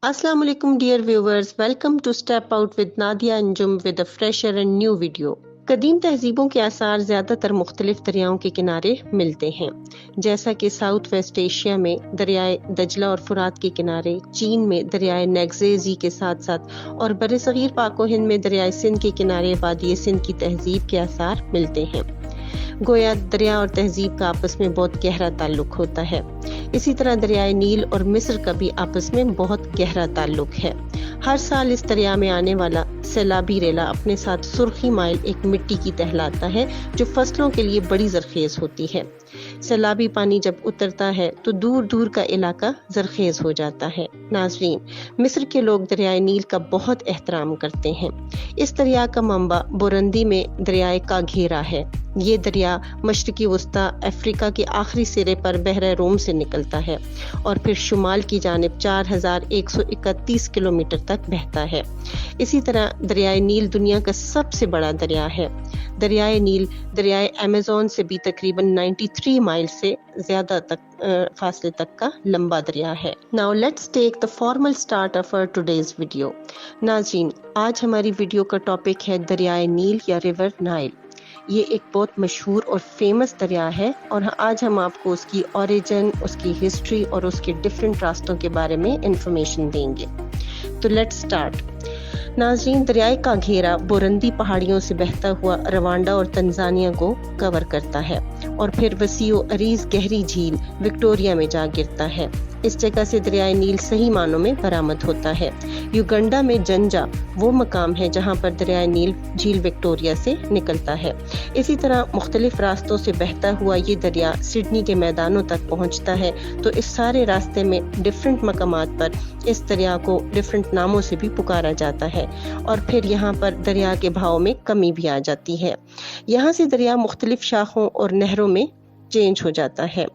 Assalamu alaikum dear viewers, welcome to Step Out with Nadia Anjum with a fresher and new video. कदीम तहजीबों के आसार ज़्यादातर मुख्तलिफ दरियाओं के किनारे मिलते हैं, जैसा कि साउथ वेस्ट एशिया में दरियाए दजला और फुरात के किनारे, चीन में दरियाए नेग्जेजी के साथ साथ और बरसगीर पाको हिंद में दरियाए सिंध के किनारे वादी सिंध की तहजीब के आसार मिलते हैं। गोया दरिया और तहजीब का आपस में बहुत गहरा ताल्लुक होता है। इसी तरह दरियाए नील और मिस्र का भी आपस में बहुत गहरा ताल्लुक है। हर साल इस दरिया में आने वाला सैलाबी रेला अपने साथ सुर्खी माइल एक मिट्टी की तह लाता है जो फसलों के लिए बड़ी जरखेज होती है। सैलाबी पानी जब उतरता है तो दूर दूर का इलाका जरखेज हो जाता है। नाजरीन, मिस्र के लोग दरियाए नील का बहुत एहतराम करते हैं। इस दरिया का मंबा बुरंदी में दरियाए का घेरा है। ये दरिया मशरकी वस्ता अफ्रीका के आखिरी सिरे पर बहरे रोम से निकलता है और फिर शुमाल की जानिब 4131 किलोमीटर तक बहता है। इसी तरह दरियाए नील दुनिया का सबसे बड़ा दरिया है। दरियाए नील दरियाए अमेज़न से भी तकरीबन 93 माइल से ज्यादा फासले तक का लंबा दरिया है। Now let's take the formal start of our today's video. नाज़रीन, आज हमारी वीडियो का टॉपिक है दरियाए नील या रिवर नाइल। ये एक बहुत मशहूर और फेमस दरिया है और आज हम आपको उसकी ओरिजिन, उसकी हिस्ट्री और उसके डिफरेंट रास्तों के बारे में इंफॉर्मेशन देंगे। तो लेट्स स्टार्ट। नाज़रीन, दरियाए का घेरा बुरंदी पहाड़ियों से बहता हुआ रवांडा और तंजानिया को कवर करता है और फिर वसीओ अरीज गहरी झील विक्टोरिया में जा गिरता है। इस जगह से दरियाए नील सही मानों में बरामद होता है। युगंडा में जंजा वो मकाम है जहाँ पर दरियाए नील झील विक्टोरिया से निकलता है। इसी तरह मुख्तलिफ रास्तों से बहता हुआ ये दरिया सिडनी के मैदानों तक पहुँचता है। तो इस सारे रास्ते में डिफरेंट मकामात पर इस दरिया को डिफरेंट नामों से भी पुकारा जाता है और फिर यहाँ पर दरिया के भाव में कमी भी आ जाती है। यहाँ से दरिया मुख्तलिफ शाखों और नहरों में चेंज हो जाता है।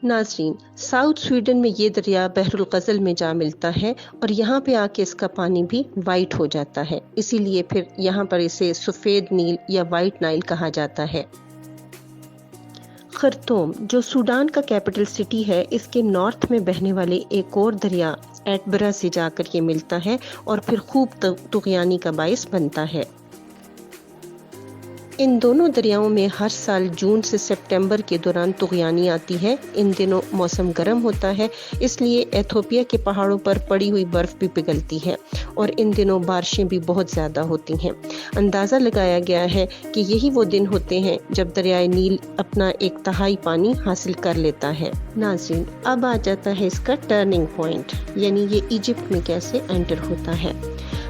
नाज़रीन, साउथ स्वीडन में ये दरिया बहरुल गज़ल में जा मिलता है और यहाँ पे आके इसका पानी भी वाइट हो जाता है, इसीलिए फिर यहाँ पर इसे सफ़ेद नील या वाइट नाइल कहा जाता है। खर्तूम जो सूडान का कैपिटल सिटी है, इसके नॉर्थ में बहने वाले एक और दरिया एटबरा से जाकर ये मिलता है और फिर खूब तुग़यानी का बाइस बनता है। इन दोनों दरियाओं में हर साल जून से सितंबर के दौरान तुग़यानी आती है। इन दिनों मौसम गर्म होता है, इसलिए एथोपिया के पहाड़ों पर पड़ी हुई बर्फ भी पिघलती है और इन दिनों बारिशें भी बहुत ज़्यादा होती हैं। अंदाज़ा लगाया गया है कि यही वो दिन होते हैं जब दरियाए नील अपना 1/3 पानी हासिल कर लेता है। नाज़रीन, अब आ जाता है इसका टर्निंग पॉइंट, यानी ये इजिप्ट में कैसे एंटर होता है।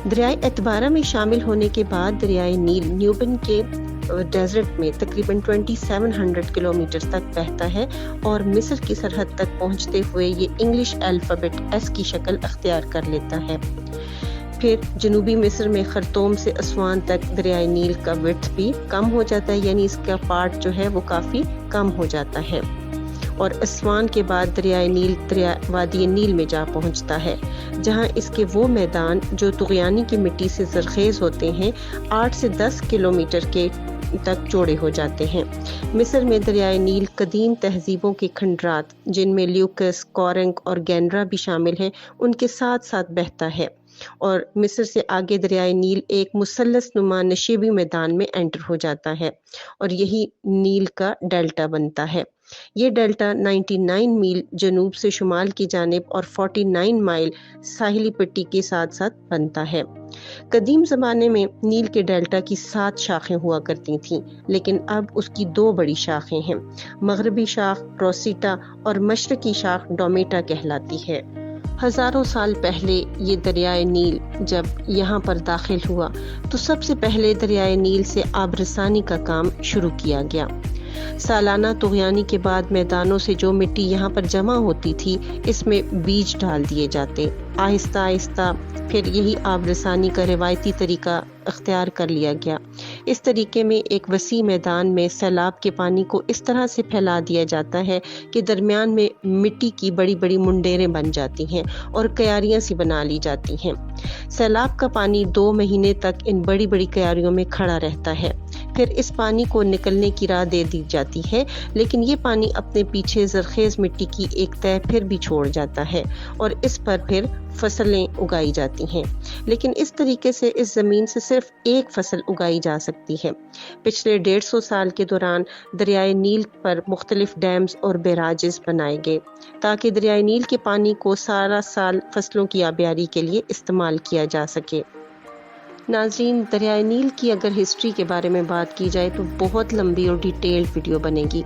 दरियाए एतबारा में शामिल होने के बाद दरियाए नील न्यूबन के डेजर्ट में तकरीबन 2700 किलोमीटर तक बहता है और मिस्र की सरहद तक पहुंचते हुए ये इंग्लिश अल्फ़ाबेट एस की शक्ल अख्तियार कर लेता है। फिर जनूबी मिस्र में खर्तूम से अस्वान तक दरियाए नील का विड्थ भी कम हो जाता है, यानी इसका पार्ट जो है वो काफ़ी कम हो जाता है और अस्वान के बाद दरियाए नील दरिया वादी नील में जा पहुंचता है, जहां इसके वो मैदान जो तुग़यानी की मिट्टी से ज़रखेज़ होते हैं 8 से 10 किलोमीटर के तक चौड़े हो जाते हैं। मिस्र में दरियाए नील कदीम तहजीबों के खंडरात, जिनमें ल्यूकस, कोरंग और गैनरा भी शामिल हैं, उनके साथ साथ बहता है और मिस्र से आगे दरियाए नील एक मुसल्लस नुमा नशीबी मैदान में एंटर हो जाता है और यही नील का डेल्टा बनता है। ये डेल्टा 99 मील जनूब से शुमाल की जानिब और 49 माइल साहिली पट्टी के साथ साथ बनता है। कदीम ज़माने में नील के डेल्टा की 7 शाखें हुआ करती थीं, लेकिन अब उसकी 2 बड़ी शाखें हैं। मगरबी शाख रोसिटा और मशरकी शाख डोमेटा कहलाती है। हजारों साल पहले ये दरियाए नील जब यहाँ पर दाखिल हुआ तो सबसे पहले दरियाए नील से आबरसानी का काम शुरू किया गया। सालाना तुग़यानी के बाद मैदानों से जो मिट्टी यहाँ पर जमा होती थी, इसमें बीज डाल दिए जाते। आहिस्ता आहिस्ता फिर यही आबरसानी का रिवायती तरीका अख्तियार कर लिया गया। इस तरीके में एक वसी मैदान में सैलाब के पानी को इस तरह से फैला दिया जाता है कि दरमियान में मिट्टी की बड़ी बड़ी मुंडेरें बन जाती हैं और क्यारियां सी बना ली जाती हैं। सैलाब का पानी 2 महीने तक इन बड़ी बड़ी क्यारियों में खड़ा रहता है। پھر اس پانی کو نکلنے کی راہ دے دی جاتی ہے، لیکن یہ پانی اپنے پیچھے زرخیز مٹی کی ایک تہہ پھر بھی چھوڑ جاتا ہے اور اس پر پھر فصلیں اگائی جاتی ہیں، لیکن اس طریقے سے اس زمین سے صرف ایک فصل اگائی جا سکتی ہے۔ پچھلے 150 سال کے دوران دریائے نیل پر مختلف ڈیمز اور بیراجز بنائے گئے تاکہ دریائے نیل کے پانی کو سارا سال فصلوں کی آبیاری کے لیے استعمال کیا جا سکے۔ ناظرین، دریائے نیل کی اگر ہسٹری کے بارے میں بات کی جائے تو بہت لمبی اور ڈیٹیلڈ ویڈیو بنے گی،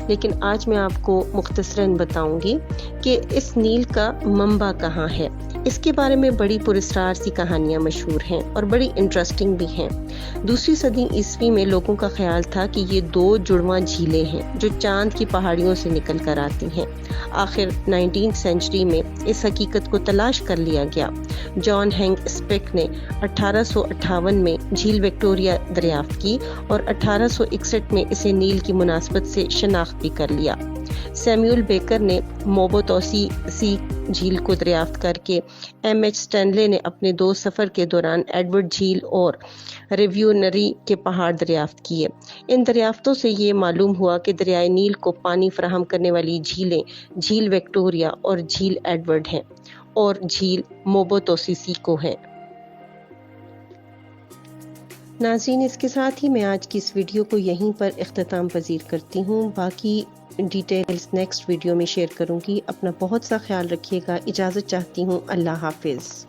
لیکن آج میں آپ کو مختصراً بتاؤں گی کہ اس نیل کا منبع کہاں ہے۔ اس کے بارے میں بڑی پراسرار سی کہانیاں مشہور ہیں اور بڑی انٹرسٹنگ بھی ہیں۔ 2 صدی عیسوی میں لوگوں کا خیال تھا کہ یہ 2 جڑواں جھیلیں ہیں جو چاند کی پہاڑیوں سے نکل کر آتی ہیں۔ آخر 19 سینچری میں اس حقیقت کو تلاش کر لیا گیا۔ جان ہینگ اسپیک نے 1858 میں جھیل وکٹوریہ دریافت کی اور 1861 میں اسے نیل کی مناسبت سے شناخت بھی کر لیا۔ سیمیول بیکر نے موبوتوسی سی جھیل کو دریافت کر کے ایم ایچ اسٹینلے نے اپنے 2 سفر کے دوران ایڈورڈ جھیل اور ریویونری کے پہاڑ دریافت کیے۔ ان دریافتوں سے یہ معلوم ہوا کہ دریائے نیل کو پانی فراہم کرنے والی جھیلیں جھیل وکٹوریہ اور جھیل ایڈورڈ ہیں اور جھیل موبوتوسی کو ہے۔ ناظرین، اس کے ساتھ ہی میں آج کی اس ویڈیو کو یہیں پر اختتام پذیر کرتی ہوں۔ باقی ڈیٹیلز نیکسٹ ویڈیو میں شیئر کروں گی۔ اپنا بہت سا خیال رکھیے گا۔ اجازت چاہتی ہوں۔ اللہ حافظ۔